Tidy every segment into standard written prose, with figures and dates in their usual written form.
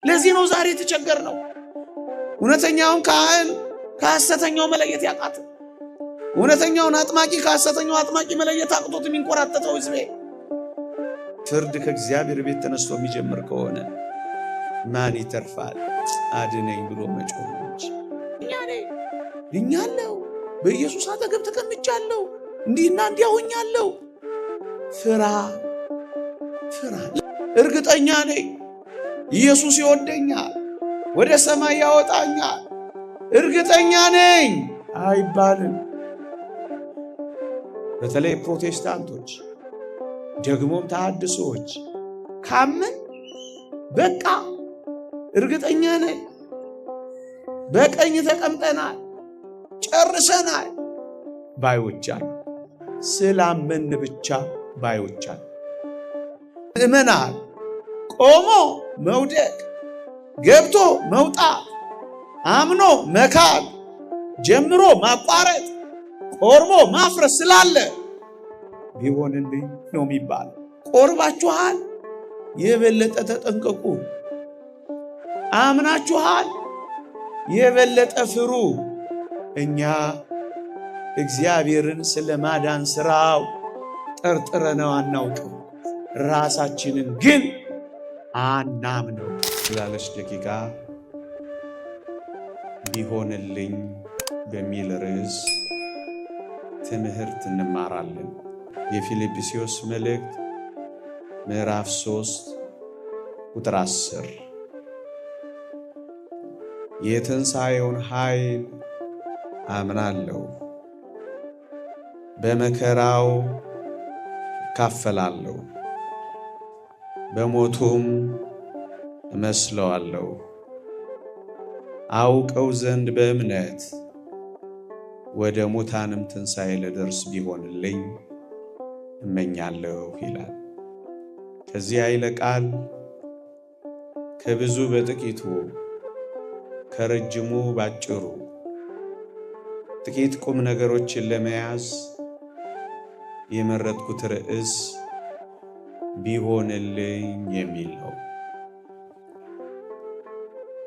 ለዚህ ነው ዛሬ የተቸገርነው። እውነተኛውን ካህን ከሐሰተኛው መለየት ያቃተ፣ እውነተኛውን አጥማቂ ከሐሰተኛው አጥማቂ መለየት አቅቶት የሚንቆራጠጠው ሕዝቤ። ፍርድ ከእግዚአብሔር ቤት ተነስቶ የሚጀምር ከሆነ ማን ይተርፋል? አድነኝ ብሎ መጮህ እንጂ ድኛለሁ፣ በኢየሱስ አጠገብ ተቀምጫለሁ፣ እንዲህና እንዲያ ሆኛለሁ። ፍራ ፍራ። እርግጠኛ ነኝ ኢየሱስ ይወደኛል፣ ወደ ሰማይ ያወጣኛል፣ እርግጠኛ ነኝ አይባልም። በተለይ ፕሮቴስታንቶች ደግሞም ተሐድሶዎች ካመን በቃ እርግጠኛ ነኝ በቀኝ ተቀምጠናል ጨርሰናል ባዮች አሉ። ስላመን ብቻ ባዮች አሉ። እመናል ቆሞ መውደቅ፣ ገብቶ መውጣት፣ አምኖ መካድ፣ ጀምሮ ማቋረጥ፣ ቆርቦ ማፍረስ ስላለ ቢሆንልኝ ነው የሚባለው። ቆርባችኋል፣ የበለጠ ተጠንቀቁ። አምናችኋል፣ የበለጠ ፍሩ። እኛ እግዚአብሔርን ስለ ማዳን ሥራው ጠርጥረነው አናውቅም፣ ራሳችንን ግን አናምነው። ላለች ደቂቃ ቢሆንልኝ በሚል ርዕስ ትምህርት እንማራለን። የፊልጵስዩስ መልእክት ምዕራፍ 3 ቁጥር 10 የትንሣኤውን ኃይል አምናለሁ፣ በመከራው እካፈላለሁ፣ በሞቱም እመስለዋለሁ፣ አውቀው ዘንድ በእምነት ወደ ሙታንም ትንሣኤ ልደርስ ቢሆንልኝ እመኛለሁ ይላል። ከዚህ ኃይለ ቃል ከብዙ በጥቂቱ ከረጅሙ ባጭሩ ጥቂት ቁም ነገሮችን ለመያዝ የመረጥኩት ርዕስ ቢሆንልኝ የሚል ነው።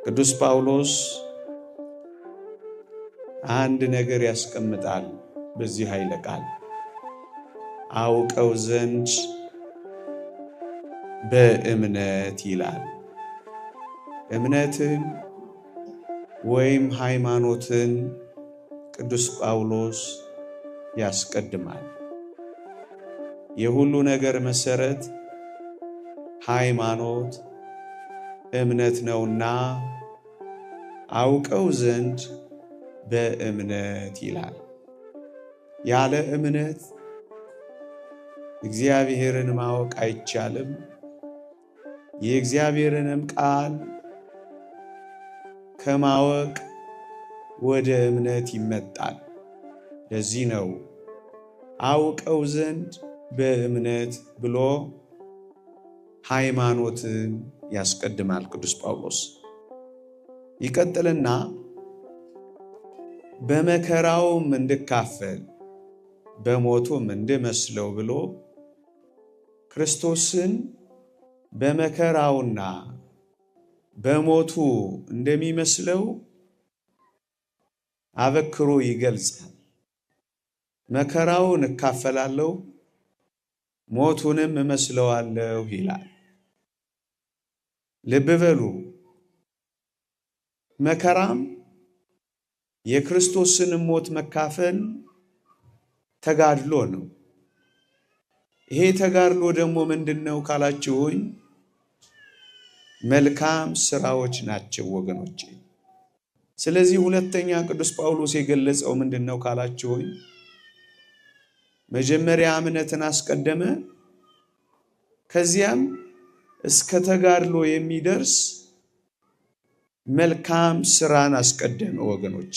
ቅዱስ ጳውሎስ አንድ ነገር ያስቀምጣል በዚህ ኃይለ ቃል። አውቀው ዘንድ በእምነት ይላል። እምነትን ወይም ሃይማኖትን ቅዱስ ጳውሎስ ያስቀድማል። የሁሉ ነገር መሰረት ሃይማኖት እምነት ነውና አውቀው ዘንድ በእምነት ይላል። ያለ እምነት እግዚአብሔርን ማወቅ አይቻልም። የእግዚአብሔርንም ቃል ከማወቅ ወደ እምነት ይመጣል። ለዚህ ነው አውቀው ዘንድ በእምነት ብሎ ሃይማኖትን ያስቀድማል ቅዱስ ጳውሎስ። ይቀጥልና በመከራውም እንድካፈል በሞቱም እንድመስለው ብሎ ክርስቶስን በመከራውና በሞቱ እንደሚመስለው አበክሮ ይገልጻል። መከራውን እካፈላለሁ ሞቱንም እመስለዋለሁ ይላል። ልብ በሉ፣ መከራም የክርስቶስን ሞት መካፈል ተጋድሎ ነው። ይሄ ተጋድሎ ደግሞ ምንድነው ካላችሁኝ፣ መልካም ስራዎች ናቸው ወገኖቼ። ስለዚህ ሁለተኛ ቅዱስ ጳውሎስ የገለጸው ምንድነው ካላችሁኝ፣ መጀመሪያ እምነትን አስቀደመ፣ ከዚያም እስከ ተጋድሎ የሚደርስ መልካም ስራን አስቀደመ ወገኖቼ።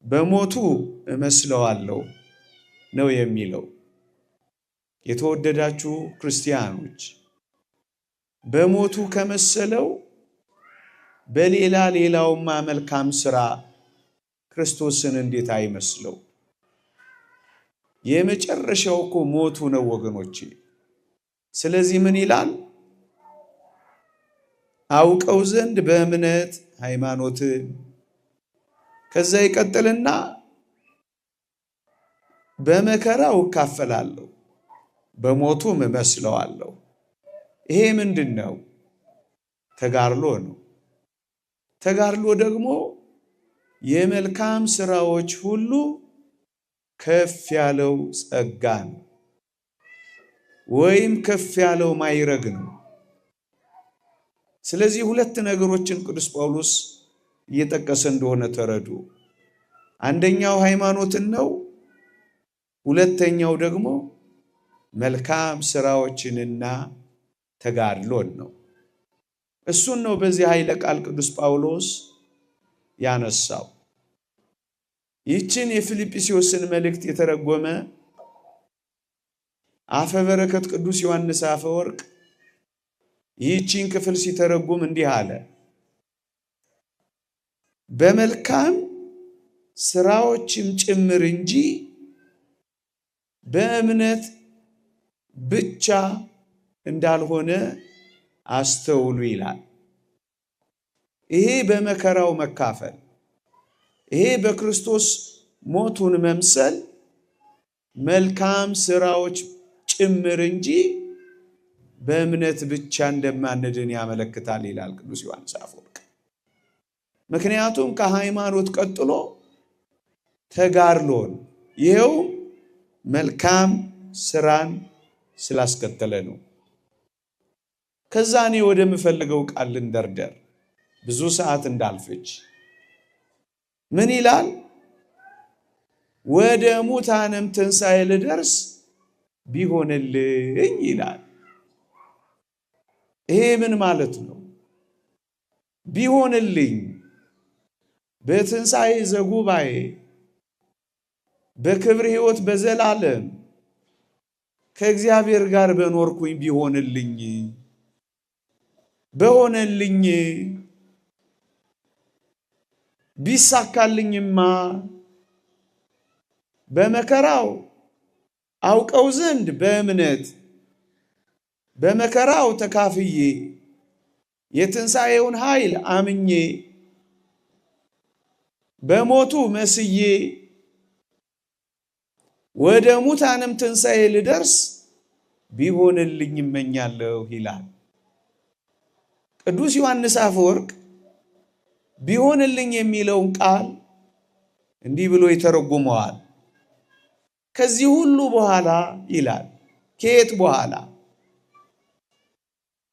በሞቱ እመስለዋለሁ ነው የሚለው። የተወደዳችሁ ክርስቲያኖች፣ በሞቱ ከመሰለው በሌላውማ መልካም ስራ ክርስቶስን እንዴት አይመስለው? የመጨረሻው እኮ ሞቱ ነው ወገኖቼ። ስለዚህ ምን ይላል? አውቀው ዘንድ በእምነት ሃይማኖትን። ከዛ ይቀጥልና በመከራው እካፈላለሁ በሞቱም እመስለዋለሁ። ይሄ ምንድነው? ተጋድሎ ነው። ተጋድሎ ደግሞ የመልካም ስራዎች ሁሉ ከፍ ያለው ጸጋ ነው፣ ወይም ከፍ ያለው ማይረግ ነው። ስለዚህ ሁለት ነገሮችን ቅዱስ ጳውሎስ እየጠቀሰ እንደሆነ ተረዱ። አንደኛው ሃይማኖትን ነው፣ ሁለተኛው ደግሞ መልካም ስራዎችንና ተጋድሎን ነው። እሱን ነው በዚህ ኃይለ ቃል ቅዱስ ጳውሎስ ያነሳው። ይህችን የፊልጵስዩስን መልእክት የተረጎመ አፈ በረከት ቅዱስ ዮሐንስ አፈወርቅ ይህችን ክፍል ሲተረጉም እንዲህ አለ። በመልካም ስራዎችም ጭምር እንጂ በእምነት ብቻ እንዳልሆነ አስተውሉ ይላል። ይሄ በመከራው መካፈል፣ ይሄ በክርስቶስ ሞቱን መምሰል መልካም ስራዎች ጭምር እንጂ በእምነት ብቻ እንደማንድን ያመለክታል ይላል ቅዱስ ዮሐንስ አፈወርቅ። ምክንያቱም ከሃይማኖት ቀጥሎ ተጋድሎን፣ ይሄው መልካም ስራን ስላስከተለ ነው። ከዛ እኔ ወደምፈልገው ቃል ልንደርደር ብዙ ሰዓት እንዳልፈጅ። ምን ይላል? ወደ ሙታንም ትንሣኤ ልደርስ ቢሆንልኝ ይላል። ይሄ ምን ማለት ነው? ቢሆንልኝ በትንሣኤ ዘጉባኤ በክብር ሕይወት በዘላለም ከእግዚአብሔር ጋር በኖርኩኝ ቢሆንልኝ በሆነልኝ ቢሳካልኝማ በመከራው አውቀው ዘንድ በእምነት በመከራው ተካፍዬ የትንሣኤውን ኃይል አምኜ በሞቱ መስዬ ወደ ሙታንም ትንሣኤ ልደርስ ቢሆንልኝ እመኛለሁ ይላል ቅዱስ ዮሐንስ አፈወርቅ። ቢሆንልኝ የሚለውን ቃል እንዲህ ብሎ ይተረጉመዋል። ከዚህ ሁሉ በኋላ ይላል። ከየት በኋላ?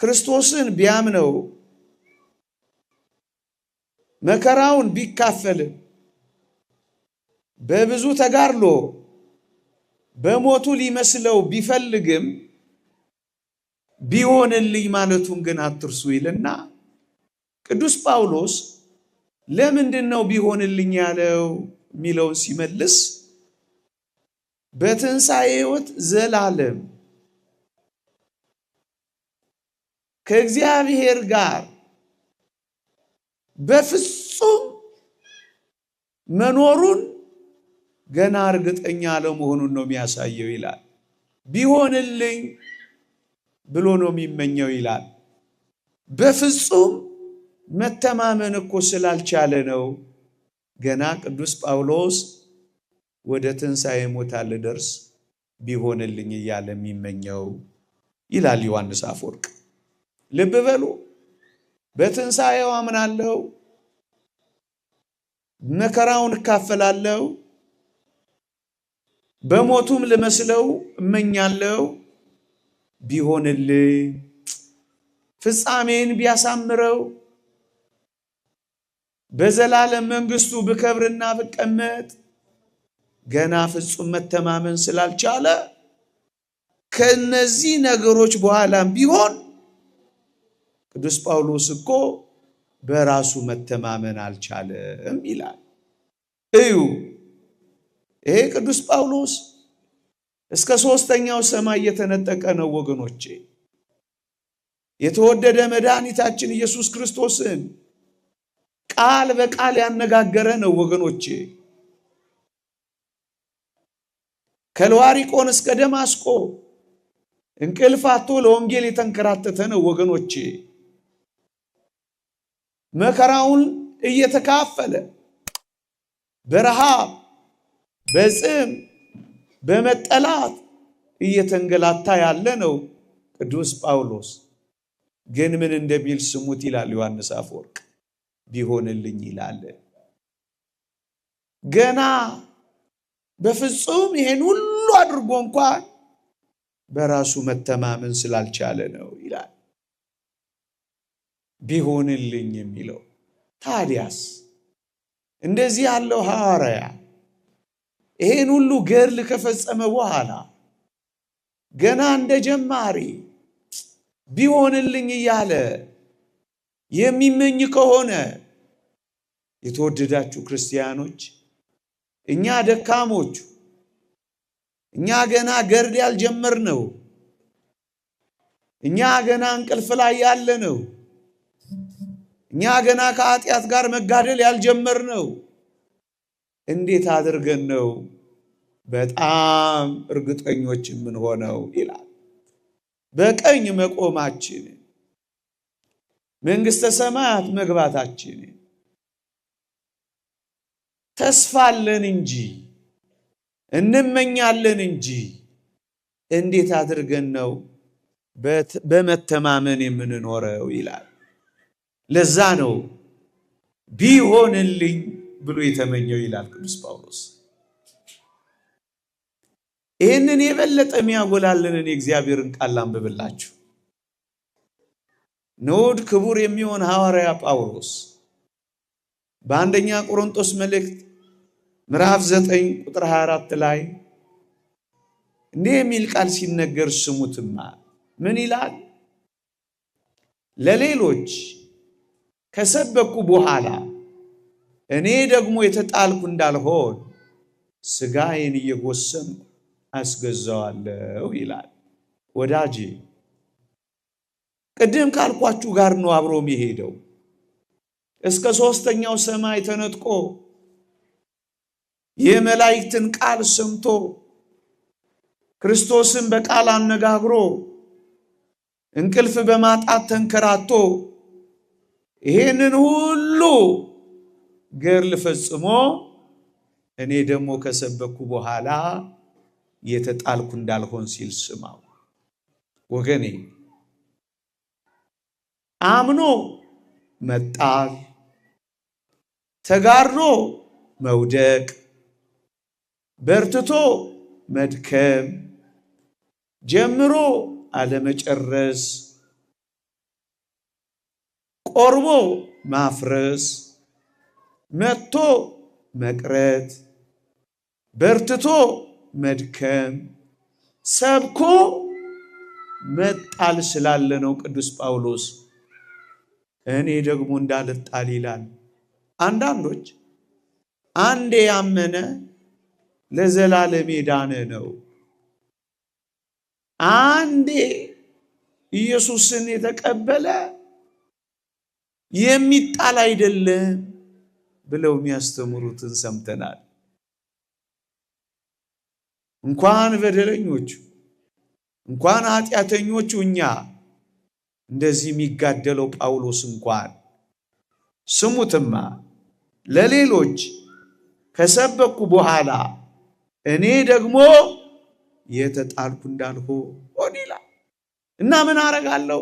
ክርስቶስን ቢያምነው መከራውን ቢካፈልም በብዙ ተጋድሎ በሞቱ ሊመስለው ቢፈልግም ቢሆንልኝ ማለቱን ግን አትርሱ ይልና ቅዱስ ጳውሎስ ለምንድን ነው ቢሆንልኝ ያለው የሚለውን ሲመልስ በትንሣኤ ሕይወት ዘላለም ከእግዚአብሔር ጋር በፍጹም መኖሩን ገና እርግጠኛ አለመሆኑን ነው የሚያሳየው ይላል። ቢሆንልኝ ብሎ ነው የሚመኘው ይላል። በፍጹም መተማመን እኮ ስላልቻለ ነው ገና ቅዱስ ጳውሎስ ወደ ትንሣኤ ሞት ልደርስ ቢሆንልኝ እያለ የሚመኘው ይላል ዮሐንስ አፈወርቅ። ልብ በሉ። በትንሣኤው አምናለሁ፣ መከራውን እካፈላለሁ፣ በሞቱም ልመስለው እመኛለሁ። ቢሆንልኝ ፍጻሜን ቢያሳምረው በዘላለም መንግስቱ ብከብርና ብቀመጥ ገና ፍጹም መተማመን ስላልቻለ ከነዚህ ነገሮች በኋላም ቢሆን ቅዱስ ጳውሎስ እኮ በራሱ መተማመን አልቻለም ይላል። እዩ፣ ይሄ ቅዱስ ጳውሎስ እስከ ሦስተኛው ሰማይ የተነጠቀ ነው ወገኖቼ። የተወደደ መድኃኒታችን ኢየሱስ ክርስቶስን ቃል በቃል ያነጋገረ ነው ወገኖቼ። ከልዋሪቆን እስከ ደማስቆ እንቅልፍ አጥቶ ለወንጌል የተንከራተተ ነው ወገኖቼ። መከራውን እየተካፈለ በረሃብ በጽም በመጠላት እየተንገላታ ያለ ነው ቅዱስ ጳውሎስ። ግን ምን እንደሚል ስሙት ይላል ዮሐንስ አፈወርቅ። ቢሆንልኝ ይላል። ገና በፍጹም ይሄን ሁሉ አድርጎ እንኳን በራሱ መተማመን ስላልቻለ ነው ይላል ቢሆንልኝ የሚለው። ታዲያስ እንደዚህ ያለው ሐዋርያ ይሄን ሁሉ ገድል ከፈጸመ በኋላ ገና እንደ ጀማሪ ቢሆንልኝ እያለ የሚመኝ ከሆነ የተወደዳችሁ ክርስቲያኖች፣ እኛ ደካሞቹ፣ እኛ ገና ገድል ያልጀመርነው፣ እኛ ገና እንቅልፍ ላይ ያለነው፣ እኛ ገና ከኃጢአት ጋር መጋደል ያልጀመርነው እንዴት አድርገን ነው በጣም እርግጠኞች የምንሆነው ይላል። በቀኝ መቆማችን፣ መንግሥተ ሰማያት መግባታችን ተስፋለን እንጂ እንመኛለን እንጂ እንዴት አድርገን ነው በመተማመን የምንኖረው ይላል። ለዛ ነው ቢሆንልኝ ብሎ የተመኘው ይላል ቅዱስ ጳውሎስ። ይህንን የበለጠ የሚያጎላልንን የእግዚአብሔርን ቃል አንብብላችሁ። ንዑድ ክቡር የሚሆን ሐዋርያ ጳውሎስ በአንደኛ ቆሮንቶስ መልእክት ምዕራፍ 9 ቁጥር 24 ላይ እንዲህ የሚል ቃል ሲነገር ስሙትማ። ምን ይላል? ለሌሎች ከሰበኩ በኋላ እኔ ደግሞ የተጣልኩ እንዳልሆን ሥጋዬን እየጎሰምኩ አስገዛዋለሁ ይላል። ወዳጄ ቅድም ካልኳችሁ ጋር ነው አብሮ የሚሄደው። እስከ ሦስተኛው ሰማይ ተነጥቆ የመላእክትን ቃል ሰምቶ ክርስቶስን በቃል አነጋግሮ እንቅልፍ በማጣት ተንከራቶ ይሄንን ሁሉ ገድል ፈጽሞ እኔ ደግሞ ከሰበኩ በኋላ የተጣልኩ እንዳልሆን ሲል ስማው ወገኔ። አምኖ መጣል፣ ተጋድሎ መውደቅ፣ በርትቶ መድከም፣ ጀምሮ አለመጨረስ፣ ቆርቦ ማፍረስ፣ መጥቶ መቅረት፣ በርትቶ መድከም፣ ሰብኮ መጣል ስላለ ነው ቅዱስ ጳውሎስ እኔ ደግሞ እንዳልጣል ይላል። አንዳንዶች አንዴ ያመነ ለዘላለም የዳነ ነው፣ አንዴ ኢየሱስን የተቀበለ የሚጣል አይደለም ብለው የሚያስተምሩትን ሰምተናል። እንኳን በደለኞቹ እንኳን ኃጢአተኞቹ እኛ እንደዚህ የሚጋደለው ጳውሎስ እንኳን ስሙትማ ለሌሎች ከሰበኩ በኋላ እኔ ደግሞ የተጣልኩ እንዳልሆን ይላል። እና ምን አረጋለሁ?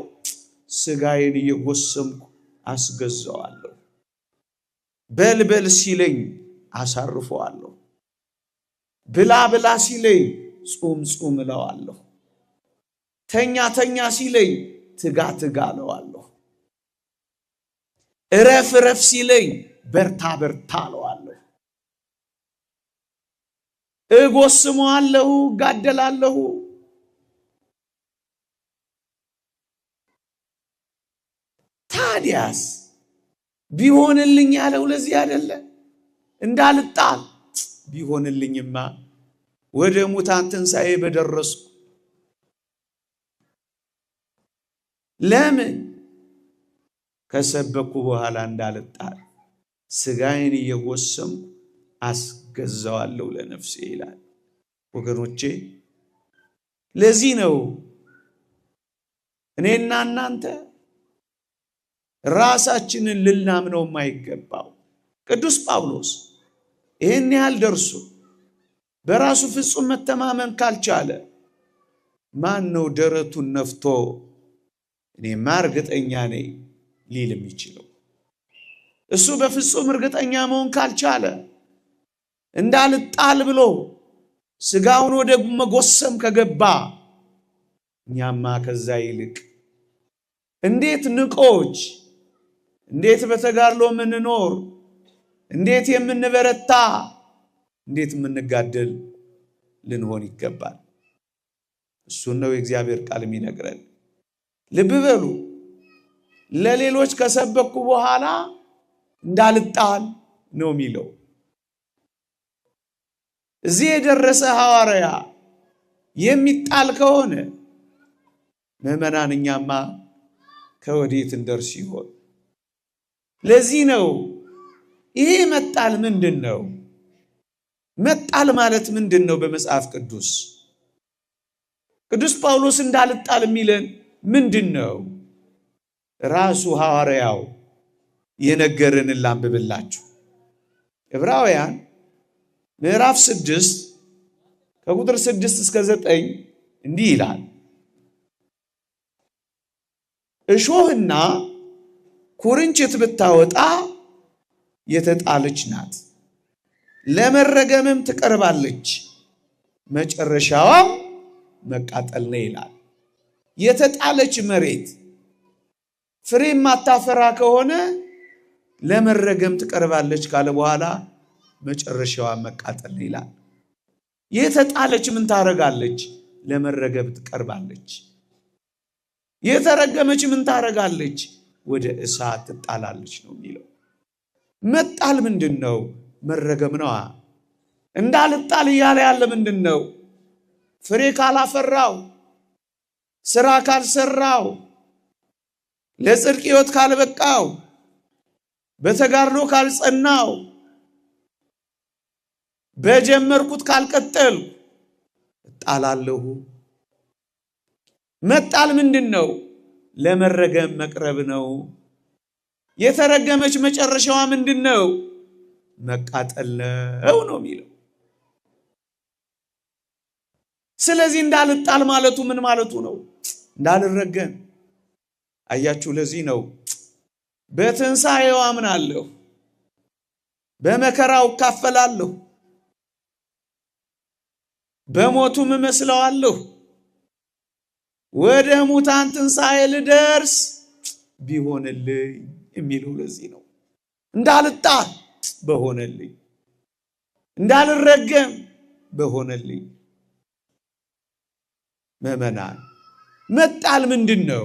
ሥጋዬን እየጎሰምኩ አስገዛዋለሁ። በልበል ሲለኝ አሳርፈዋለሁ። ብላ ብላ ሲለኝ ጹም ጹም እለዋለሁ። ተኛ ተኛ ሲለኝ ትጋ ትጋ እለዋለሁ። እረፍ እረፍ ሲለኝ በርታ በርታ እለዋለሁ። እጎስመዋለሁ፣ እጋደላለሁ። ታዲያስ ቢሆንልኝ ያለው ለዚህ አይደለ? እንዳልጣል ቢሆንልኝማ ወደ ሙታን ትንሣኤ በደረስኩ። ለምን? ከሰበኩ በኋላ እንዳልጣል ሥጋዬን እየጎሰምኩ አስገዛዋለሁ ለነፍሴ ይላል። ወገኖቼ ለዚህ ነው እኔና እናንተ ራሳችንን ልናምነው የማይገባው ቅዱስ ጳውሎስ ይህን ያህል ደርሶ በራሱ ፍጹም መተማመን ካልቻለ ማን ነው ደረቱን ነፍቶ እኔማ እርግጠኛ ነኝ ሊል የሚችለው? እሱ በፍጹም እርግጠኛ መሆን ካልቻለ እንዳልጣል ብሎ ስጋውን ወደ መጎሰም ከገባ እኛማ ከዛ ይልቅ እንዴት ንቆች፣ እንዴት በተጋድሎ የምንኖር፣ እንዴት የምንበረታ፣ እንዴት የምንጋደል ልንሆን ይገባል። እሱን ነው የእግዚአብሔር ቃል የሚነግረን። ልብ በሉ፣ ለሌሎች ከሰበኩ በኋላ እንዳልጣል ነው የሚለው። እዚህ የደረሰ ሐዋርያ የሚጣል ከሆነ ምዕመናን እኛማ ከወዴት እንደርስ ይሆን? ለዚህ ነው ይሄ መጣል ምንድን ነው? መጣል ማለት ምንድን ነው? በመጽሐፍ ቅዱስ ቅዱስ ጳውሎስ እንዳልጣል የሚለን ምንድን ነው? ራሱ ሐዋርያው የነገረንን ላንብብላችሁ። ዕብራውያን ምዕራፍ 6 ከቁጥር 6 እስከ 9 እንዲህ ይላል። እሾህና ኩርንችት ብታወጣ የተጣለች ናት፣ ለመረገምም ትቀርባለች፣ መጨረሻዋም መቃጠል ነው ይላል። የተጣለች መሬት ፍሬ ማታፈራ ከሆነ ለመረገም ትቀርባለች ካለ በኋላ መጨረሻዋ መቃጠል ነው ይላል። የተጣለች ምን ታረጋለች? ለመረገም ትቀርባለች። የተረገመች ምን ታረጋለች? ወደ እሳት ትጣላለች ነው የሚለው። መጣል ምንድነው? መረገም ነዋ። እንዳልጣል እያለ ያለ ምንድነው? ፍሬ ካላፈራው፣ ስራ ካልሰራው፣ ለጽድቅ ሕይወት ካልበቃው፣ በተጋድሎ ካልጸናው፣ በጀመርኩት ካልቀጠል እጣላለሁ። መጣል ምንድነው? ለመረገም መቅረብ ነው። የተረገመች መጨረሻዋ ምንድነው? መቃጠል ነው የሚለው። ስለዚህ እንዳልጣል ማለቱ ምን ማለቱ ነው? እንዳልረገም። አያችሁ፣ ለዚህ ነው በትንሣኤው አምናለሁ፣ በመከራው እካፈላለሁ፣ በሞቱም እመስለዋለሁ፣ ወደ ሙታን ትንሣኤ ልደርስ ቢሆንልኝ የሚለው ለዚህ ነው። እንዳልጣል በሆነልኝ፣ እንዳልረገም በሆነልኝ። ምዕመናን መጣል ምንድን ነው?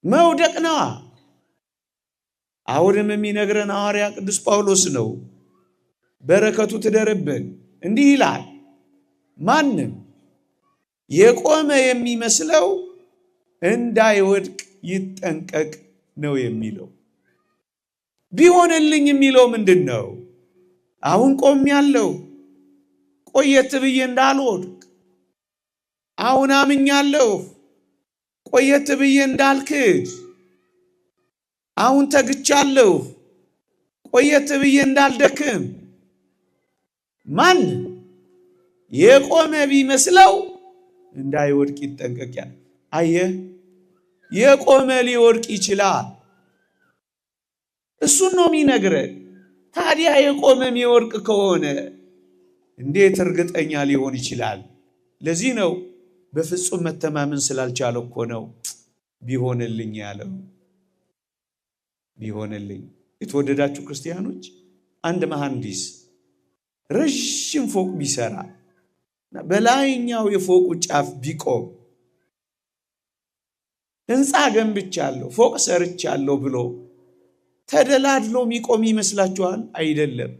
መውደቅ ነዋ። አሁንም የሚነግረን ሐዋርያ ቅዱስ ጳውሎስ ነው። በረከቱ ትደርብን። እንዲህ ይላል፣ ማንም የቆመ የሚመስለው እንዳይወድቅ ይጠንቀቅ ነው የሚለው። ቢሆንልኝ የሚለው ምንድን ነው? አሁን ቆሜያለሁ፣ ቆየት ብዬ እንዳልወድቅ። አሁን አምኛለሁ፣ ቆየት ብዬ እንዳልክድ። አሁን ተግቻለሁ፣ ቆየት ብዬ እንዳልደክም። ማን የቆመ ቢመስለው እንዳይወድቅ ይጠንቀቃል። አየህ፣ የቆመ ሊወድቅ ይችላል። እሱን ነው የሚነግረን። ታዲያ የቆመ የሚወድቅ ከሆነ እንዴት እርግጠኛ ሊሆን ይችላል? ለዚህ ነው በፍጹም መተማመን ስላልቻለ እኮ ነው ቢሆንልኝ ያለው። ቢሆንልኝ። የተወደዳችሁ ክርስቲያኖች፣ አንድ መሐንዲስ ረዥም ፎቅ ቢሰራ በላይኛው የፎቁ ጫፍ ቢቆም ህንፃ ገንብቻለሁ፣ ፎቅ ሰርቻለሁ ብሎ ተደላድሎ የሚቆም ይመስላችኋል? አይደለም።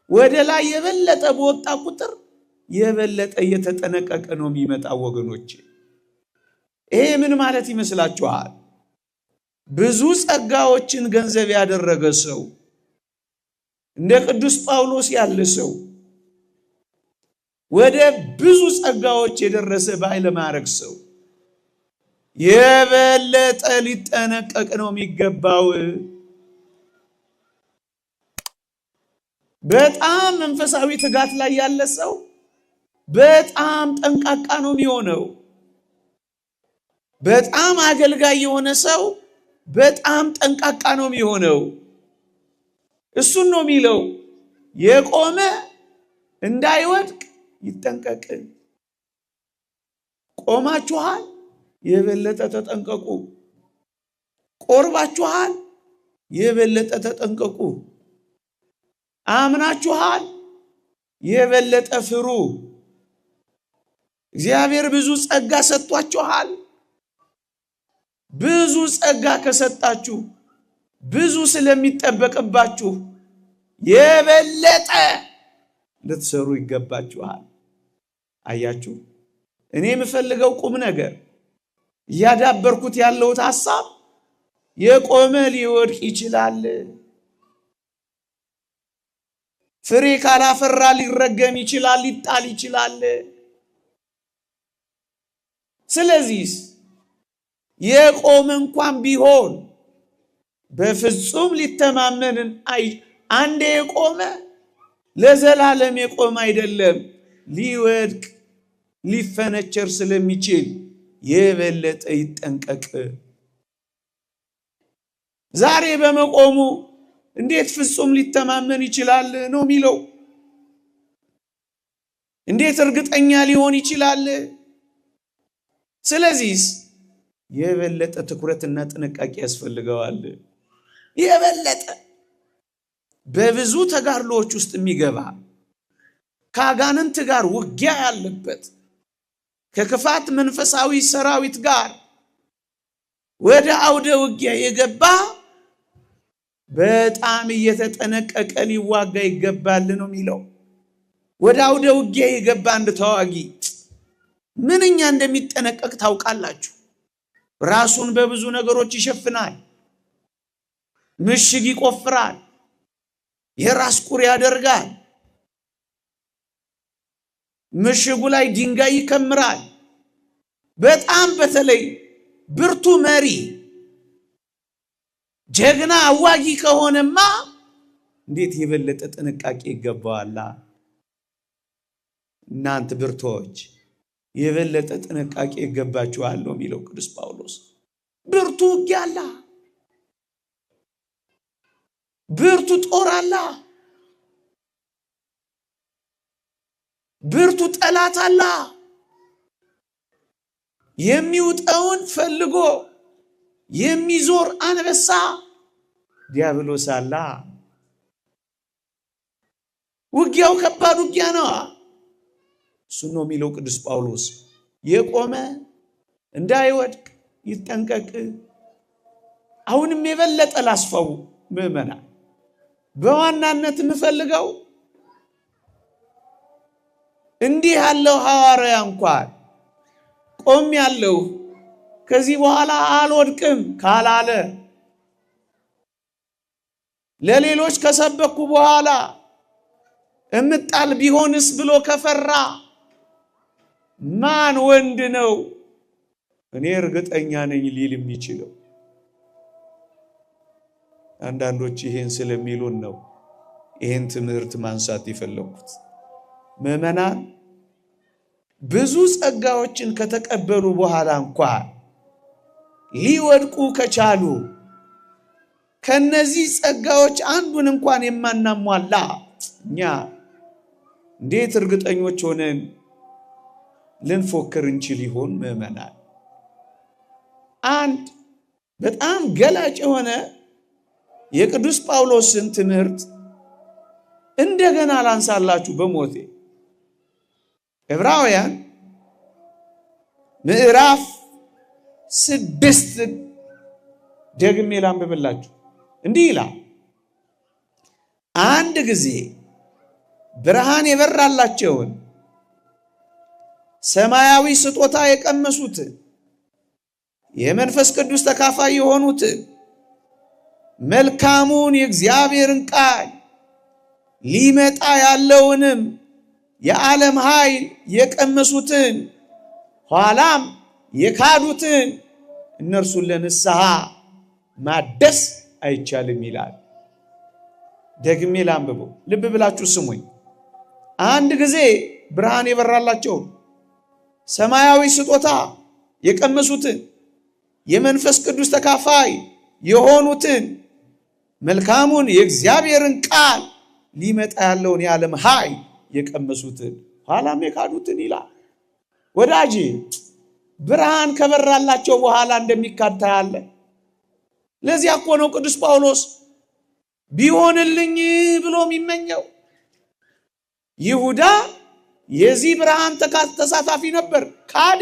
ወደ ላይ የበለጠ በወጣ ቁጥር የበለጠ እየተጠነቀቀ ነው የሚመጣው። ወገኖች፣ ይሄ ምን ማለት ይመስላችኋል? ብዙ ጸጋዎችን ገንዘብ ያደረገ ሰው፣ እንደ ቅዱስ ጳውሎስ ያለ ሰው፣ ወደ ብዙ ጸጋዎች የደረሰ ባይለ ማዕረግ ሰው የበለጠ ሊጠነቀቅ ነው የሚገባው። በጣም መንፈሳዊ ትጋት ላይ ያለ ሰው በጣም ጠንቃቃ ነው የሚሆነው። በጣም አገልጋይ የሆነ ሰው በጣም ጠንቃቃ ነው የሚሆነው። እሱን ነው የሚለው የቆመ እንዳይወድቅ ይጠንቀቅ። ቆማችኋል፣ የበለጠ ተጠንቀቁ። ቆርባችኋል፣ የበለጠ ተጠንቀቁ። አምናችኋል፣ የበለጠ ፍሩ። እግዚአብሔር ብዙ ጸጋ ሰጥቷችኋል። ብዙ ጸጋ ከሰጣችሁ ብዙ ስለሚጠበቅባችሁ የበለጠ ልትሰሩ ይገባችኋል። አያችሁ፣ እኔ የምፈልገው ቁም ነገር እያዳበርኩት ያለሁት ሐሳብ የቆመ ሊወድቅ ይችላል። ፍሬ ካላፈራ ሊረገም ይችላል፣ ሊጣል ይችላል። ስለዚህ የቆመ እንኳን ቢሆን በፍጹም ሊተማመንን አንዴ የቆመ ለዘላለም የቆመ አይደለም፣ ሊወድቅ ሊፈነቸር ስለሚችል የበለጠ ይጠንቀቅ። ዛሬ በመቆሙ እንዴት ፍጹም ሊተማመን ይችላል ነው የሚለው? እንዴት እርግጠኛ ሊሆን ይችላል? ስለዚህ የበለጠ ትኩረትና ጥንቃቄ ያስፈልገዋል። የበለጠ በብዙ ተጋድሎዎች ውስጥ የሚገባ ከአጋንንት ጋር ውጊያ ያለበት ከክፋት መንፈሳዊ ሰራዊት ጋር ወደ አውደ ውጊያ የገባ በጣም እየተጠነቀቀ ሊዋጋ ይገባል ነው የሚለው። ወደ አውደ ውጊያ የገባ አንድ ተዋጊ ምንኛ እንደሚጠነቀቅ ታውቃላችሁ? ራሱን በብዙ ነገሮች ይሸፍናል። ምሽግ ይቆፍራል፣ የራስ ቁር ያደርጋል፣ ምሽጉ ላይ ድንጋይ ይከምራል። በጣም በተለይ ብርቱ መሪ ጀግና አዋጊ ከሆነማ እንዴት የበለጠ ጥንቃቄ ይገባዋል። እናንተ ብርቶች የበለጠ ጥንቃቄ ይገባችኋል ነው የሚለው ቅዱስ ጳውሎስ። ብርቱ ውጊያ አለ፣ ብርቱ ጦር አለ፣ ብርቱ ጠላት አለ። የሚውጠውን ፈልጎ የሚዞር አንበሳ ዲያብሎስ አለ። ውጊያው ከባድ ውጊያ ነው። እሱ ነው የሚለው ቅዱስ ጳውሎስ። የቆመ እንዳይወድቅ ይጠንቀቅ። አሁንም የበለጠ ላስፋው ምዕመናን በዋናነት የምፈልገው እንዲህ ያለው ሐዋርያ እንኳን ቆም ያለው ከዚህ በኋላ አልወድቅም ካላለ፣ ለሌሎች ከሰበኩ በኋላ እምጣል ቢሆንስ ብሎ ከፈራ ማን ወንድ ነው እኔ እርግጠኛ ነኝ ሊል የሚችለው? አንዳንዶች ይሄን ስለሚሉን ነው ይሄን ትምህርት ማንሳት የፈለኩት። ምዕመናን ብዙ ጸጋዎችን ከተቀበሉ በኋላ እንኳን ሊወድቁ ከቻሉ ከነዚህ ጸጋዎች አንዱን እንኳን የማናሟላ እኛ እንዴት እርግጠኞች ሆነን ልንፎክር እንችል ይሆን? ምዕመናን አንድ በጣም ገላጭ የሆነ የቅዱስ ጳውሎስን ትምህርት እንደገና ላንሳላችሁ በሞቴ። ዕብራውያን ምዕራፍ 6 ደግሜ ላንብብላችሁ። እንዲህ ይላል፣ አንድ ጊዜ ብርሃን የበራላቸውን ሰማያዊ ስጦታ የቀመሱትን የመንፈስ ቅዱስ ተካፋይ የሆኑትን መልካሙን የእግዚአብሔርን ቃል ሊመጣ ያለውንም የዓለም ኃይል የቀመሱትን ኋላም የካዱትን እነርሱን ለንስሐ ማደስ አይቻልም ይላል። ደግሜ ላንብበው፣ ልብ ብላችሁ ስሙኝ። አንድ ጊዜ ብርሃን የበራላቸው ሰማያዊ ስጦታ የቀመሱትን የመንፈስ ቅዱስ ተካፋይ የሆኑትን መልካሙን የእግዚአብሔርን ቃል ሊመጣ ያለውን የዓለም ኃይል የቀመሱትን ኋላም የካዱትን ይላል። ወዳጅ ብርሃን ከበራላቸው በኋላ እንደሚካድ ታያለህ። ለዚያ እኮ ነው ቅዱስ ጳውሎስ ቢሆንልኝ ብሎ የሚመኘው። ይሁዳ የዚህ ብርሃን ተሳታፊ ነበር፣ ካደ።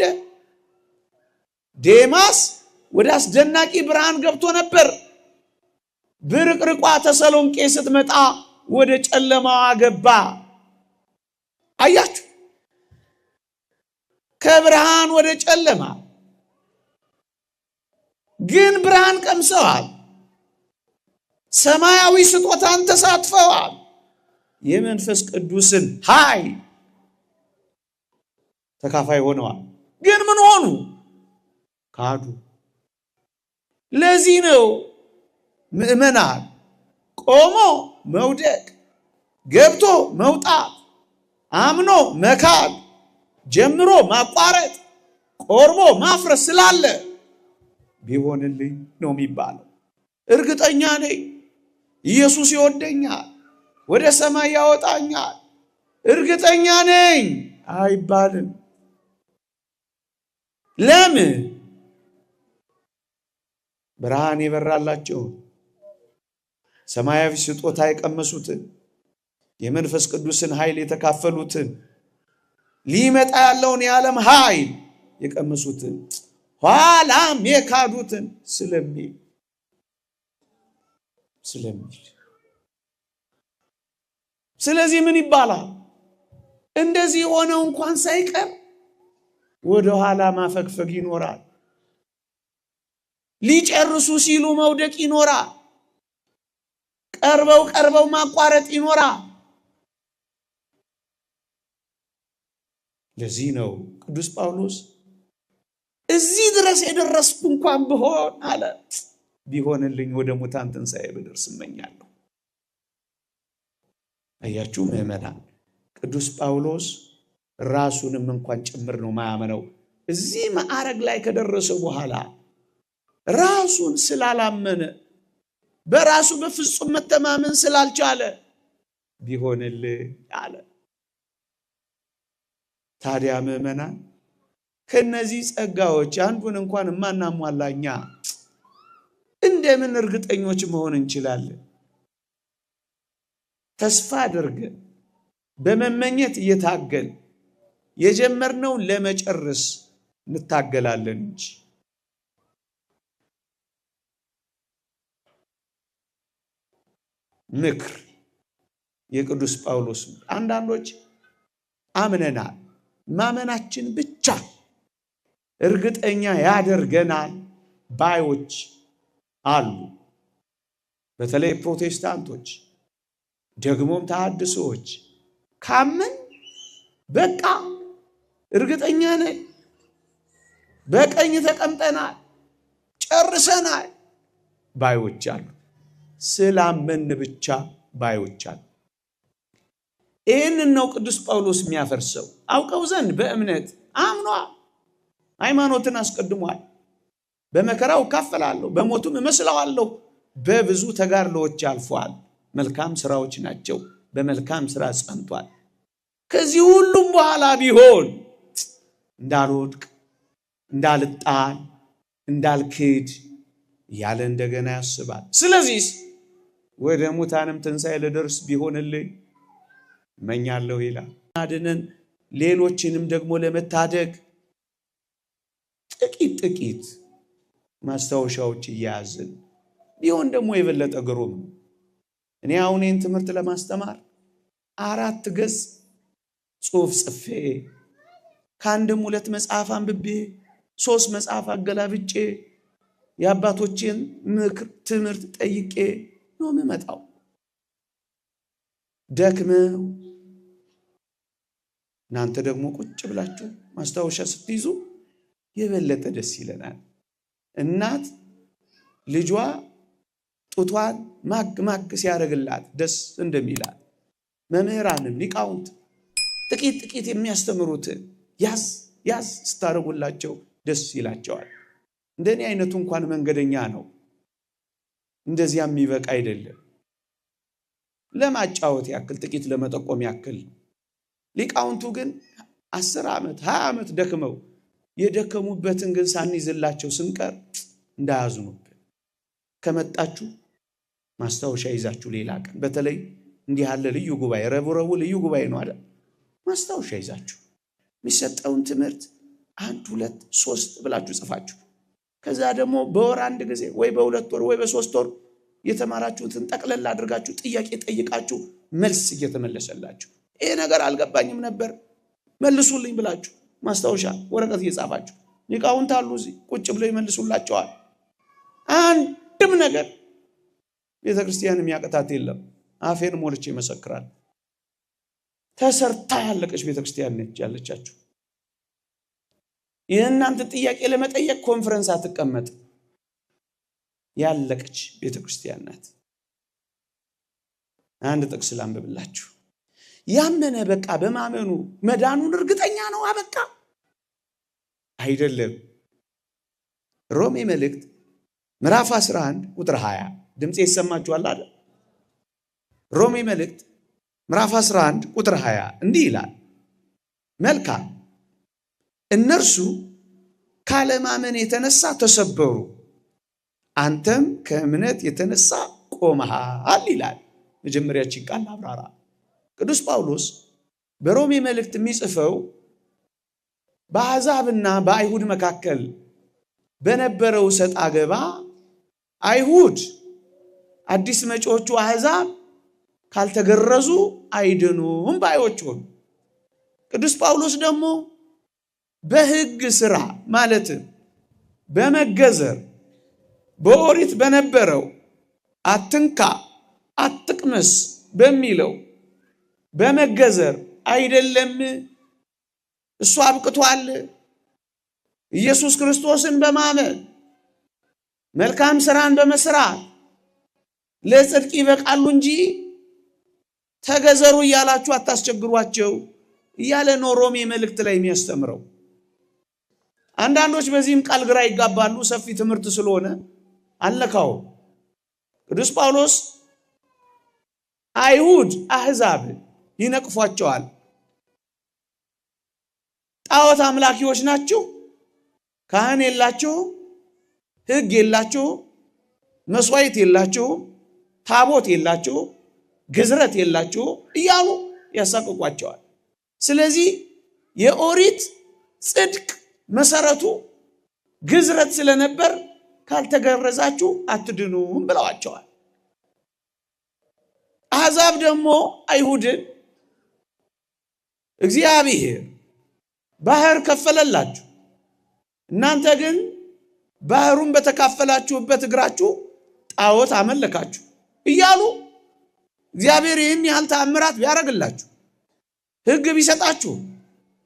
ዴማስ ወደ አስደናቂ ብርሃን ገብቶ ነበር። ብርቅርቋ ተሰሎንቄ ስትመጣ ወደ ጨለማዋ ገባ። አያችሁ፣ ከብርሃን ወደ ጨለማ። ግን ብርሃን ቀምሰዋል፣ ሰማያዊ ስጦታን ተሳትፈዋል፣ የመንፈስ ቅዱስን ኃይል ተካፋይ ሆነዋል። ግን ምን ሆኑ? ካዱ። ለዚህ ነው ምእመናን ቆሞ መውደቅ፣ ገብቶ መውጣት፣ አምኖ መካድ፣ ጀምሮ ማቋረጥ፣ ቆርቦ ማፍረስ ስላለ ቢሆንልኝ ነው የሚባለው። እርግጠኛ ነኝ ኢየሱስ ይወደኛል፣ ወደ ሰማይ ያወጣኛል፣ እርግጠኛ ነኝ አይባልም። ለምን? ብርሃን የበራላቸው ሰማያዊ ስጦታ የቀመሱትን የመንፈስ ቅዱስን ኃይል የተካፈሉትን ሊመጣ ያለውን የዓለም ኃይል የቀመሱትን ኋላም የካዱትን ስለሚል ስለዚህ ምን ይባላል? እንደዚህ ሆነው እንኳን ሳይቀር ወደ ኋላ ማፈግፈግ ይኖራል። ሊጨርሱ ሲሉ መውደቅ ይኖራል። ቀርበው ማቋረጥ ይኖራል። ለዚህ ነው ቅዱስ ጳውሎስ እዚህ ድረስ የደረስኩ እንኳን ብሆን አለ፣ ቢሆንልኝ ወደ ሙታን ትንሣኤ ብደርስ እመኛለሁ። አያችሁ ምዕመናን፣ ቅዱስ ጳውሎስ ራሱንም እንኳን ጭምር ነው ማያመነው። እዚህ ማዕረግ ላይ ከደረሰ በኋላ ራሱን ስላላመነ፣ በራሱ በፍጹም መተማመን ስላልቻለ ቢሆንልህ አለ። ታዲያ ምዕመናን ከነዚህ ጸጋዎች አንዱን እንኳን ማናሟላኛ እንደምን እርግጠኞች መሆን እንችላለን? ተስፋ አድርገን በመመኘት እየታገል የጀመርነውን ለመጨረስ እንታገላለን እንጂ ምክር የቅዱስ ጳውሎስ አንዳንዶች አምነናል፣ ማመናችን ብቻ እርግጠኛ ያደርገናል ባዮች አሉ። በተለይ ፕሮቴስታንቶች ደግሞም ተሐድሶዎች ካመን በቃ እርግጠኛ ነን፣ በቀኝ ተቀምጠናል፣ ጨርሰናል ባዮች አሉ። ስላመን ብቻ ባዮች አሉ። ይህንን ነው ቅዱስ ጳውሎስ የሚያፈርሰው። አውቀው ዘንድ በእምነት አምኗል፣ ሃይማኖትን አስቀድሟል። በመከራው እካፈላለሁ፣ በሞቱም እመስለዋለሁ። በብዙ ተጋድሎዎች አልፏል። መልካም ስራዎች ናቸው። በመልካም ስራ ጸንቷል። ከዚህ ሁሉም በኋላ ቢሆን እንዳልወድቅ፣ እንዳልጣል፣ እንዳልክድ እያለ እንደገና ያስባል። ስለዚህ ወደ ሙታንም ትንሣኤ ልደርስ ቢሆንልኝ እመኛለሁ ይላል። አድነን ሌሎችንም ደግሞ ለመታደግ ጥቂት ማስታወሻዎች እያያዝን ቢሆን ደግሞ የበለጠ ግሩም። እኔ አሁን ይህን ትምህርት ለማስተማር 4 ገጽ ጽሑፍ ጽፌ ከአንድም 2 መጽሐፍ አንብቤ 3 መጽሐፍ አገላብጬ የአባቶችን ምክር ትምህርት ጠይቄ ነው የምመጣው። ደክመው እናንተ ደግሞ ቁጭ ብላችሁ ማስታወሻ ስትይዙ የበለጠ ደስ ይለናል። እናት ልጇ ጡቷን ማግ ማግ ሲያደርግላት ደስ እንደሚላት መምህራንም ሊቃውንት ጥቂት ጥቂት የሚያስተምሩትን ያዝ ያዝ ስታደርጉላቸው ደስ ይላቸዋል። እንደኔ አይነቱ እንኳን መንገደኛ ነው፣ እንደዚያ የሚበቃ አይደለም። ለማጫወት ያክል ጥቂት ለመጠቆም ያክል። ሊቃውንቱ ግን 10 ዓመት 20 ዓመት ደክመው የደከሙበትን ግን ሳንይዝላቸው ስንቀር እንዳያዝኑብን ከመጣችሁ ማስታወሻ ይዛችሁ ሌላ ቀን በተለይ እንዲህ ያለ ልዩ ጉባኤ ረቡዕ ልዩ ጉባኤ ነው አይደል? ማስታወሻ ይዛችሁ የሚሰጠውን ትምህርት 1 2 3 ብላችሁ ጽፋችሁ ከዛ ደግሞ በወር አንድ ጊዜ ወይ በ2 ወር ወይ በ3 ወር የተማራችሁትን ጠቅለል አድርጋችሁ ጥያቄ ጠይቃችሁ መልስ እየተመለሰላችሁ ይሄ ነገር አልገባኝም ነበር መልሱልኝ ብላችሁ ማስታወሻ ወረቀት እየጻፋችሁ ሊቃውንት አሉ እዚህ ቁጭ ብለው ይመልሱላችኋል። አንድም ነገር ቤተክርስቲያን የሚያቀታት የለም። አፌን ሞልቼ መሰክራል። ተሰርታ ያለቀች ቤተክርስቲያን ነች ያለቻችሁ። የእናንተ ጥያቄ ለመጠየቅ ኮንፈረንስ አትቀመጥ፣ ያለቀች ቤተክርስቲያን ናት። አንድ ጥቅስ ላንብብላችሁ። ያመነ በቃ በማመኑ መዳኑን እርግጠኛ ነው አበቃ አይደለም። ሮሜ መልእክት ምዕራፍ 11 ቁጥር 20 ድምጼ ይሰማችኋል አይደል? ሮሜ መልእክት ምዕራፍ 11 ቁጥር 20 እንዲህ ይላል፣ መልካም እነርሱ ካለማመን የተነሳ ተሰበሩ፣ አንተም ከእምነት የተነሳ ቆመሃል ይላል። መጀመሪያችን ቃል አብራራ። ቅዱስ ጳውሎስ በሮሜ መልእክት የሚጽፈው በአሕዛብና በአይሁድ መካከል በነበረው ሰጣ ገባ አይሁድ አዲስ መጪዎቹ አሕዛብ ካልተገረዙ አይድኑም ባዮች ሆኑ። ቅዱስ ጳውሎስ ደግሞ በሕግ ሥራ ማለትም በመገዘር በኦሪት በነበረው አትንካ አትቅመስ በሚለው በመገዘር አይደለም እሱ አብቅቷል። ኢየሱስ ክርስቶስን በማመን መልካም ሥራን በመስራት ለጽድቅ ይበቃሉ እንጂ ተገዘሩ እያላችሁ አታስቸግሯቸው እያለ ነው ሮሜ መልእክት ላይ የሚያስተምረው። አንዳንዶች በዚህም ቃል ግራ ይጋባሉ፣ ሰፊ ትምህርት ስለሆነ አለካው። ቅዱስ ጳውሎስ አይሁድ አሕዛብ ይነቅፏቸዋል። ጣዖት አምላኪዎች ናቸው፣ ካህን የላቸው፣ ሕግ የላቸው፣ መስዋዕት የላቸው፣ ታቦት የላቸው፣ ግዝረት የላቸው እያሉ ያሳቅቋቸዋል። ስለዚህ የኦሪት ጽድቅ መሰረቱ ግዝረት ስለነበር ካልተገረዛችሁ አትድኑም ብለዋቸዋል። አሕዛብ ደግሞ አይሁድን እግዚአብሔር ባህር ከፈለላችሁ፣ እናንተ ግን ባህሩን በተካፈላችሁበት እግራችሁ ጣዖት አመለካችሁ እያሉ እግዚአብሔር ይህን ያህል ተአምራት ቢያደርግላችሁ ሕግ ቢሰጣችሁ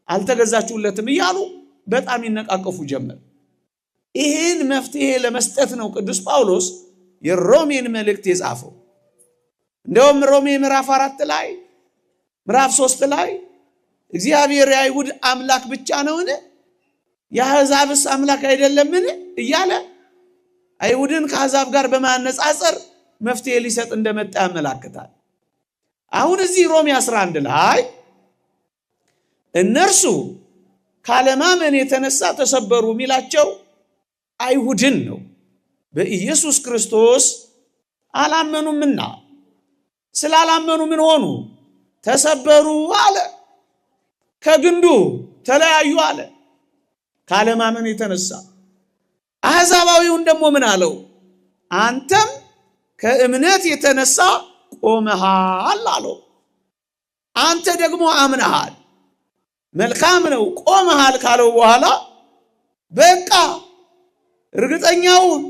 አልተገዛችሁለትም እያሉ በጣም ይነቃቀፉ ጀመር። ይህን መፍትሄ ለመስጠት ነው ቅዱስ ጳውሎስ የሮሜን መልእክት የጻፈው። እንደውም ሮሜ ምዕራፍ 4 ላይ ምዕራፍ 3 ላይ እግዚአብሔር የአይሁድ አምላክ ብቻ ነውን? የአሕዛብስ አምላክ አይደለምን? እያለ አይሁድን ከአሕዛብ ጋር በማነጻጸር መፍትሄ ሊሰጥ እንደመጣ ያመላክታል። አሁን እዚህ ሮሜ 11 ላይ እነርሱ ካለማመን የተነሳ ተሰበሩ የሚላቸው አይሁድን ነው። በኢየሱስ ክርስቶስ አላመኑምና ስላላመኑ ምን ሆኑ? ተሰበሩ አለ። ከግንዱ ተለያዩ አለ። ካለማመን የተነሳ አሕዛባዊውን ደግሞ ምን አለው? አንተም ከእምነት የተነሳ ቆመሃል አለው። አንተ ደግሞ አምነሃል፣ መልካም ነው ቆመሃል ካለው በኋላ በቃ እርግጠኛውን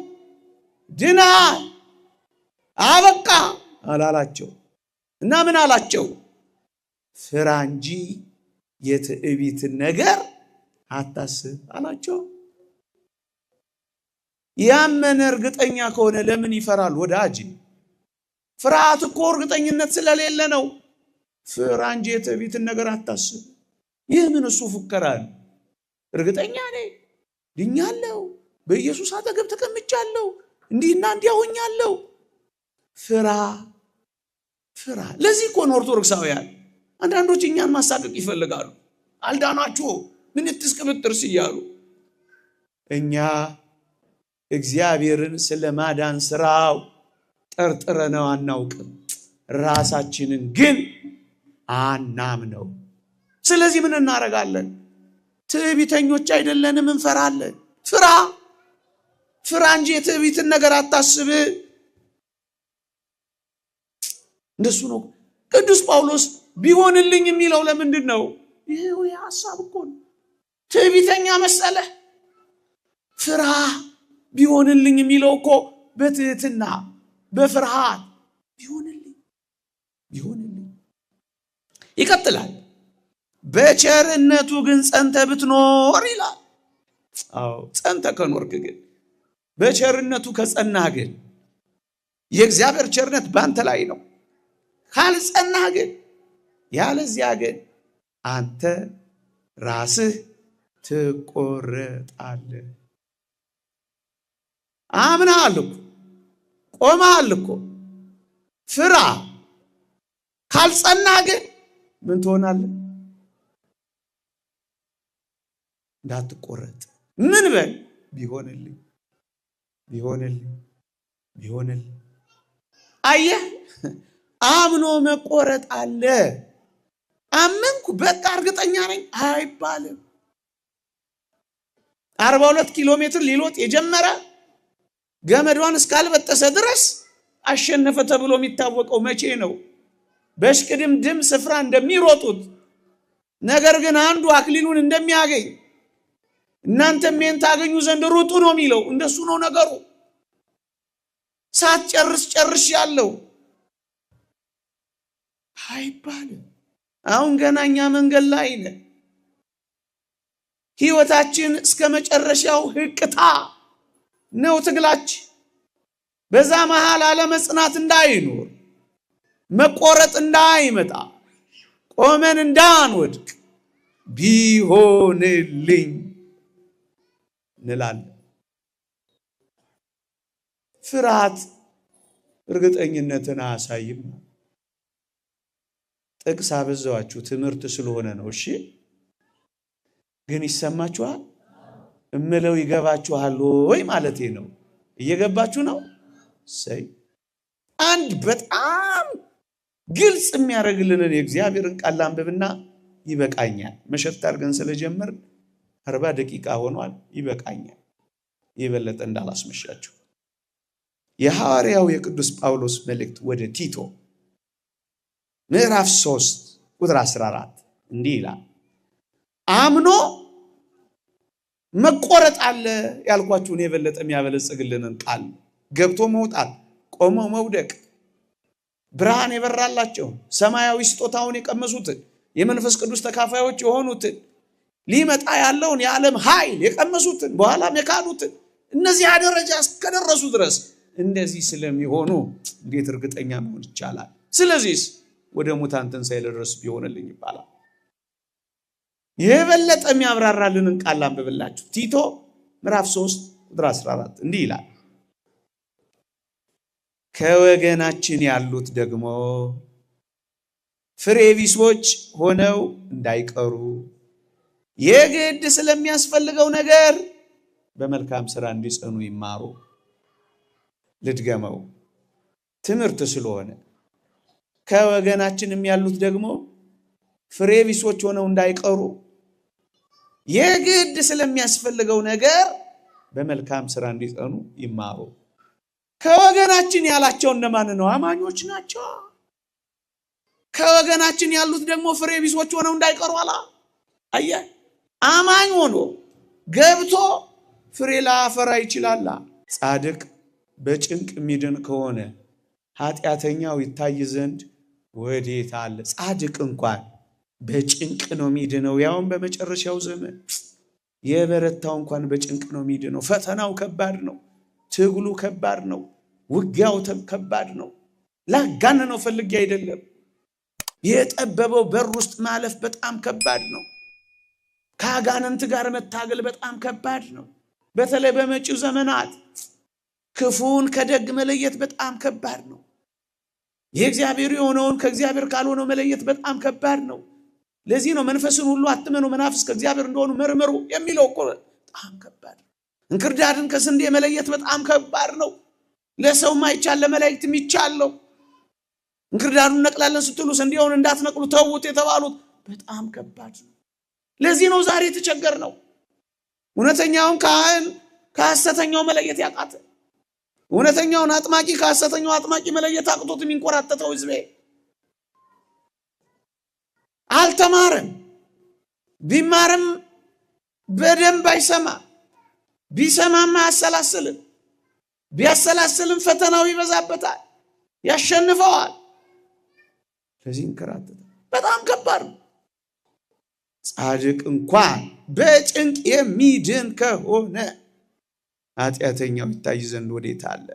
ድናል አበቃ አላላቸው እና ምን አላቸው? ፍራ እንጂ የትዕቢትን ነገር አታስብ አላቸው። ያመነ እርግጠኛ ከሆነ ለምን ይፈራል ወዳጅ? ፍርሃት እኮ እርግጠኝነት ስለሌለ ነው። ፍራ እንጂ የትዕቢትን ነገር አታስብ። ይህ ምን እሱ ፉከራ ነው? እርግጠኛ ነኝ፣ ድኛለሁ፣ በኢየሱስ አጠገብ ተቀምጫለሁ፣ እንዲህና እንዲያ ሆኛለሁ። ፍራ ፍራ። ለዚህ እኮ ነው ኦርቶዶክሳውያን አንዳንዶች እኛን ማሳቀቅ ይፈልጋሉ። አልዳናችሁ ምን ትስቅብጥርስ እያሉ። እኛ እግዚአብሔርን ስለማዳን ስራው ጠርጥረነው አናውቅም፣ ራሳችንን ግን አናምነው። ስለዚህ ምን እናደርጋለን? ትዕቢተኞች አይደለንም፣ እንፈራለን። ፍራ ፍራ እንጂ የትዕቢትን ነገር አታስብ። እንደሱ ነው ቅዱስ ጳውሎስ ቢሆንልኝ የሚለው ለምንድን ነው? ይሄው የሐሳብ እኮ ነው። ትዕቢተኛ መሰለህ? ፍራ ቢሆንልኝ የሚለው እኮ በትህትና በፍርሃት ቢሆንልኝ ይቀጥላል። በቸርነቱ ግን ጸንተ ብትኖር ይላል። አዎ ጸንተ ከኖርክ ግን፣ በቸርነቱ ከጸናህ ግን፣ የእግዚአብሔር ቸርነት ባንተ ላይ ነው። ካልጸናህ ግን፣ ያለዚያ ግን አንተ ራስህ ትቆረጣለህ። አምናሃል እኮ ቆመሃል እኮ። ፍራ። ካልጸናህ ግን ምን ትሆናለህ? እንዳትቆረጥ ምን በል? ቢሆንልኝ ቢሆንልኝ። አየህ፣ አምኖ መቆረጥ አለ። አመንኩ በቃ እርግጠኛ ነኝ አይባልም። 42 ኪሎ ሜትር ሊሮጥ የጀመረ ገመዷን እስካልበጠሰ ድረስ አሸነፈ ተብሎ የሚታወቀው መቼ ነው? በሽቅድምድም ስፍራ እንደሚሮጡት። ነገር ግን አንዱ አክሊሉን እንደሚያገኝ እናንተም ይህን ታገኙ ዘንድ ሩጡ ነው የሚለው። እንደሱ ነው ነገሩ። ሳትጨርስ ያለው አይባልም። አሁን ገና እኛ መንገድ ላይ ነን። ህይወታችን እስከ መጨረሻው ህቅታ ነው ትግላችን። በዛ መሃል አለመጽናት እንዳይኖር፣ መቆረጥ እንዳይመጣ፣ ቆመን እንዳንወድቅ ቢሆንልኝ እንላለን። ፍርሃት እርግጠኝነትን አያሳይም። ጥቅስ አበዛዋችሁ ትምህርት ስለሆነ ነው። እሺ ግን ይሰማችኋል? እምለው ይገባችኋል ወይ ማለቴ ነው። እየገባችሁ ነው? ሰይ አንድ በጣም ግልጽ የሚያደርግልንን የእግዚአብሔርን ቃል አንብብና ይበቃኛል። መሸት አድርገን ስለጀመር 40 ደቂቃ ሆኗል። ይበቃኛል፣ የበለጠ እንዳላስመሻችሁ። የሐዋርያው የቅዱስ ጳውሎስ መልእክት ወደ ቲቶ ምዕራፍ 3 ቁጥር 14 እንዲህ ይላል። አምኖ መቆረጥ አለ ያልኳችሁን የበለጠ የሚያበለጽግልንን ቃል ገብቶ መውጣት፣ ቆሞ መውደቅ፣ ብርሃን የበራላቸው ሰማያዊ ስጦታውን የቀመሱትን የመንፈስ ቅዱስ ተካፋዮች የሆኑትን ሊመጣ ያለውን የዓለም ኃይል የቀመሱትን በኋላም የካዱትን እነዚህ ደረጃ እስከደረሱ ድረስ እንደዚህ ስለሚሆኑ እንዴት እርግጠኛ መሆን ይቻላል? ስለዚህ ወደ ሙታን ትንሣኤ ድረስ ቢሆንልኝ ይባላል። የበለጠ የሚያብራራልንን ቃል አንብብላችሁ ቲቶ ምዕራፍ 3 ቁጥር 14 እንዲህ ይላል። ከወገናችን ያሉት ደግሞ ፍሬ ቢሶች ሆነው እንዳይቀሩ የግድ ስለሚያስፈልገው ነገር በመልካም ሥራ እንዲጸኑ ይማሩ። ልድገመው፣ ትምህርት ስለሆነ። ከወገናችንም ያሉት ደግሞ ፍሬ ቢሶች ሆነው እንዳይቀሩ የግድ ስለሚያስፈልገው ነገር በመልካም ሥራ እንዲጸኑ ይማሩ። ከወገናችን ያላቸው እነማን ነው? አማኞች ናቸው። ከወገናችን ያሉት ደግሞ ፍሬ ቢሶች ሆነው እንዳይቀሩ አላ። አየህ፣ አማኝ ሆኖ ገብቶ ፍሬ ላያፈራ ይችላል። ጻድቅ በጭንቅ የሚድን ከሆነ ኃጢአተኛው ይታይ ዘንድ ወዴት አለ? ጻድቅ እንኳን በጭንቅ ነው የሚድነው። ያውም በመጨረሻው ዘመን የበረታው እንኳን በጭንቅ ነው የሚድነው። ፈተናው ከባድ ነው። ትግሉ ከባድ ነው። ውጊያው ከባድ ነው። ላጋነነው ፈልጌ አይደለም። የጠበበው በር ውስጥ ማለፍ በጣም ከባድ ነው። ከአጋንንት ጋር መታገል በጣም ከባድ ነው። በተለይ በመጪው ዘመናት ክፉን ከደግ መለየት በጣም ከባድ ነው። የእግዚአብሔር የሆነውን ከእግዚአብሔር ካልሆነው መለየት በጣም ከባድ ነው። ለዚህ ነው መንፈስን ሁሉ አትመኑ፣ መናፍስት ከእግዚአብሔር እንደሆኑ መርምሩ የሚለው እኮ። በጣም ከባድ ነው። እንክርዳድን ከስንዴ መለየት በጣም ከባድ ነው። ለሰው ማይቻል ለመላእክት የሚቻል ነው። እንክርዳዱን ነቅላለን ስትሉ ስንዴውን እንዳትነቅሉ ተውት የተባሉት በጣም ከባድ ነው። ለዚህ ነው ዛሬ የተቸገር ነው። እውነተኛውን ካህን ከሐሰተኛው መለየት ያቃተ፣ እውነተኛውን አጥማቂ ከሐሰተኛው አጥማቂ መለየት አቅቶት የሚንቆራተተው ሕዝቤ አልተማረም። ቢማርም በደንብ አይሰማ፣ ቢሰማም አያሰላስልም፣ ቢያሰላስልም ፈተናው ይበዛበታል፣ ያሸንፈዋል። ለዚህ እንከራተተ በጣም ከባድ ነው። ጻድቅ እንኳን በጭንቅ የሚድን ከሆነ ኃጢአተኛው ይታይ ዘንድ ወዴት አለ?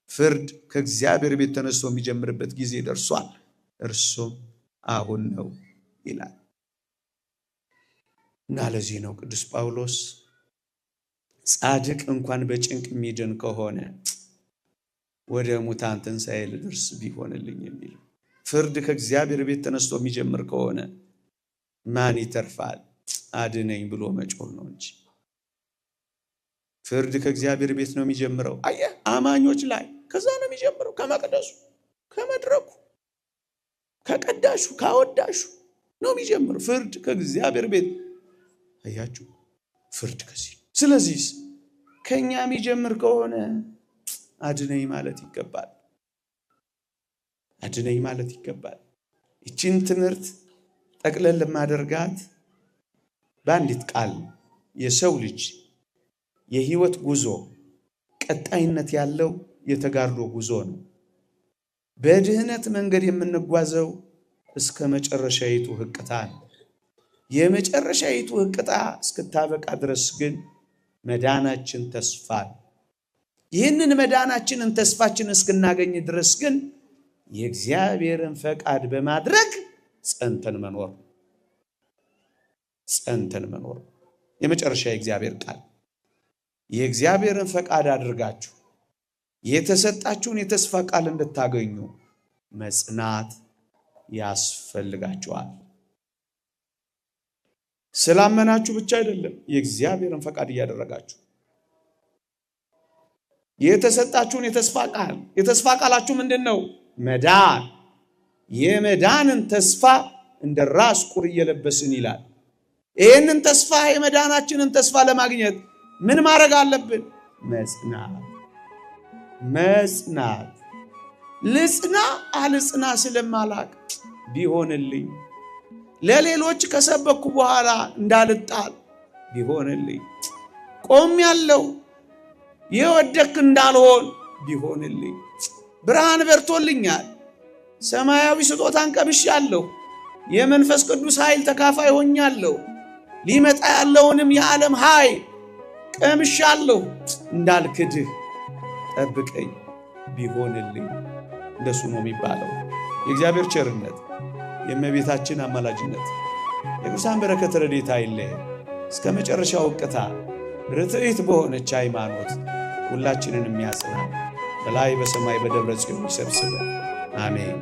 ፍርድ ከእግዚአብሔር ቤት ተነስቶ የሚጀምርበት ጊዜ ደርሷል፣ እርሱም አሁን ነው ይላል። እና ለዚህ ነው ቅዱስ ጳውሎስ ጻድቅ እንኳን በጭንቅ የሚድን ከሆነ ወደ ሙታን ትንሣኤ ልደርስ ቢሆንልኝ የሚል። ፍርድ ከእግዚአብሔር ቤት ተነስቶ የሚጀምር ከሆነ ማን ይተርፋል? አድነኝ ብሎ መጮህ ነው እንጂ። ፍርድ ከእግዚአብሔር ቤት ነው የሚጀምረው። አየህ፣ አማኞች ላይ ከዛ ነው የሚጀምረው። ከመቅደሱ፣ ከመድረኩ፣ ከቀዳሹ፣ ካወዳሹ ነው የሚጀምረው። ፍርድ ከእግዚአብሔር ቤት። አያችሁ፣ ፍርድ ከዚህ። ስለዚህ ከኛ የሚጀምር ከሆነ አድነኝ ማለት ይገባል። አድነኝ ማለት ይገባል። ይቺን ትምህርት ጠቅለል ለማደርጋት በአንዲት ቃል የሰው ልጅ የህይወት ጉዞ ቀጣይነት ያለው የተጋድሎ ጉዞ ነው። በድህነት መንገድ የምንጓዘው እስከ መጨረሻይቱ ህቅታ ነው። የመጨረሻይቱ ህቅታ እስክታበቃ ድረስ ግን መዳናችን ተስፋ ነው። ይህንን መዳናችንን ተስፋችን እስክናገኝ ድረስ ግን የእግዚአብሔርን ፈቃድ በማድረግ ጸንተን መኖር የመጨረሻ የእግዚአብሔር ቃል። የእግዚአብሔርን ፈቃድ አድርጋችሁ የተሰጣችሁን የተስፋ ቃል እንድታገኙ መጽናት ያስፈልጋችኋል። ስላመናችሁ ብቻ አይደለም፣ የእግዚአብሔርን ፈቃድ እያደረጋችሁ የተሰጣችሁን የተስፋ ቃላችሁ ምንድነው? መዳን። የመዳንን ተስፋ እንደ ራስ ቁር እየለበስን ይላል። ይህንን ተስፋ የመዳናችንን ተስፋ ለማግኘት ምን ማድረግ አለብን? መጽናት። ልጽና አልጽና ስለማላቅ ቢሆንልኝ፣ ለሌሎች ከሰበኩ በኋላ እንዳልጣል ቢሆንልኝ፣ ቆም ያለው የወደክ እንዳልሆን ቢሆንልኝ፣ ብርሃን በርቶልኛል፣ ሰማያዊ ስጦታን ቀምሻለሁ፣ የመንፈስ ቅዱስ ኃይል ተካፋይ ሆኛለሁ፣ ሊመጣ ያለውንም የዓለም ኃይል ቀምሻለሁ፣ እንዳልክድህ ጠብቀኝ ቢሆንልኝ። እንደሱ ነው የሚባለው። የእግዚአብሔር ቸርነት፣ የእመቤታችን አማላጅነት፣ የቅዱሳን በረከት ረድኤት አይለየን። እስከ መጨረሻው እቅታ ርትዕት በሆነች ሃይማኖት ሁላችንን የሚያጽናን በላይ በሰማይ በደብረ ጽዮን ይሰብስበን። አሜን።